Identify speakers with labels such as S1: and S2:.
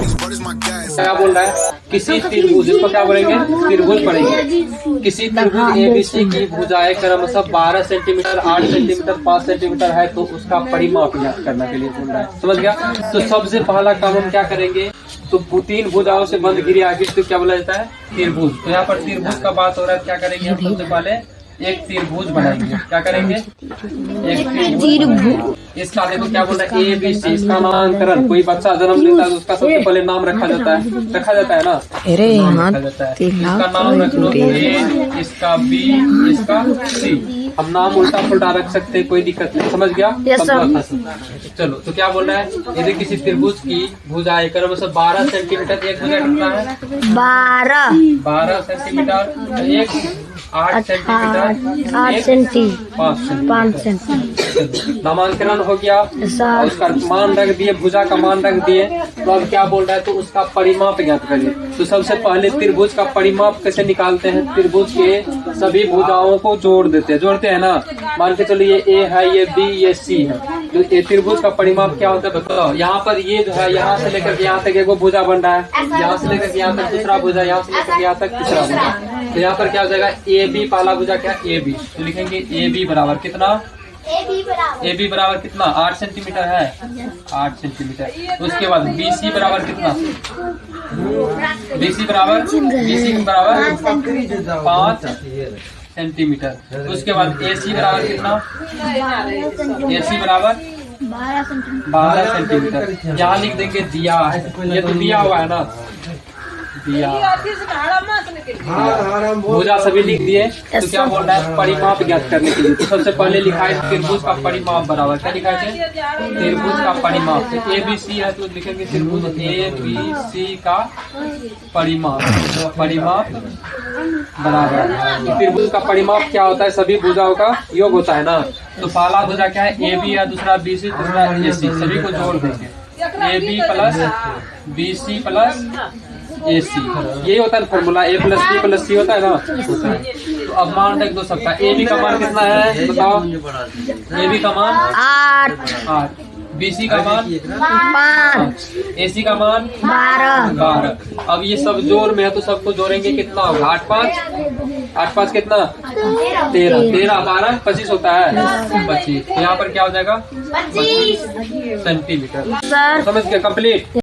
S1: क्या बोल रहा है? किसी त्रिभुज, इसको क्या बोलेंगे? त्रिभुज पढ़ेंगे। किसी त्रिभुज एबीसी की भुजाएं क्रमशः 12 सेंटीमीटर, 8 सेंटीमीटर, 5 सेंटीमीटर है तो उसका परिमाप ज्ञात करने के लिए बोल रहा है। समझ गया? तो सबसे पहला काम हम क्या करेंगे? तो 3 भुजाओं से बंद घिरी आगे तो क्या बोला जाता है? त्रिभुज। तो यहाँ पर त्रिभुज का बात हो रहा है। क्या करेंगे हम? सबसे पहले एक त्रिभुज बनाएंगे। क्या करेंगे? एक त्रिभुज। इसका देखो क्या बोल रहा है? A B C. इसका नामकरण, कोई बच्चा जन्म लेता है तो उसका सबसे पहले नाम रखा जाता है, ना? नाम रखा जाता है। इसका नाम रख लो ए, इसका बी, इसका सी। हम नाम उल्टा पुल्टा रख सकते हैं, कोई दिक्कत नहीं। समझ गया? चलो, तो क्या बोल रहा है? यदि किसी त्रिभुज की भुजाएं क्रमशः 12 सेंटीमीटर, एक भुजा कितना है? 12 सेंटीमीटर, एक 8 सेंटीमीटर, 5 सेंटीमीटर। नामांकन हो गया, उसका मान रख दिए, भुजा का मान रख दिए। तो अब क्या बोल रहा है? तो उसका परिमाप ज्ञात करिए। तो सबसे पहले त्रिभुज का परिमाप कैसे निकालते हैं? त्रिभुज के सभी भुजाओं को जोड़ते हैं ना। मान के चलो ये ए है, ये बी, ये सी है। तो ये त्रिभुज का परिमाप क्या होता है बताओ? यहाँ पर ये जो है, यहाँ से लेकर यहाँ तक एक भुजा बन रहा है, यहाँ से लेकर यहाँ तक दूसरा भुजा, यहाँ से लेकर यहाँ तक तीसरा भुजा। तो यहाँ पर क्या हो जाएगा? ए बी, पहला भुजा क्या? A B. तो लिखेंगे ए बी बराबर कितना? ए बी बराबर कितना? 8 सेंटीमीटर है, 8 सेंटीमीटर। उसके बाद बी सी बराबर कितना? बी सी बराबर 5 सेंटीमीटर। उसके बाद ए सी बराबर कितना? ए सी बराबर 12 सेंटीमीटर। यहाँ लिख देंगे दिया है, ये तो दिया हुआ है ना, दिया। भुजा सभी लिख दिए। तो क्या बोल रहा है? परिमाप ज्ञात करने के लिए। तो सबसे पहले लिखा है त्रिभुज का परिमाप बराबर, क्या लिखा है? त्रिभुज का परिमाप। ए बी सी है तो लिखेंगे त्रिभुज ए बी सी का परिमाप, परिमाप बराबर। त्रिभुज का परिमाप क्या होता है? सभी भुजाओं का योग होता है ना। तो पहला भुजा क्या है? ए बी है, दूसरा बी सी, दूसरा ए सी। सभी को जोड़ देंगे, A B plus B C plus A C. यही होता है formula, A plus B plus C होता है ना, होता है। तो अब मान रख दो सबका। ए बी का मान कितना है बताओ? ए बी का मान 8, बी सी का मान 5, ए सी का मान 12। अब ये सब जोड़ में है तो सबको जोड़ेंगे, कितना होगा? 8 5 कितना? 13 12 25 होता है, 25। यहाँ पर क्या हो जाएगा? 25 सेंटीमीटर। समझ गया? कंप्लीट।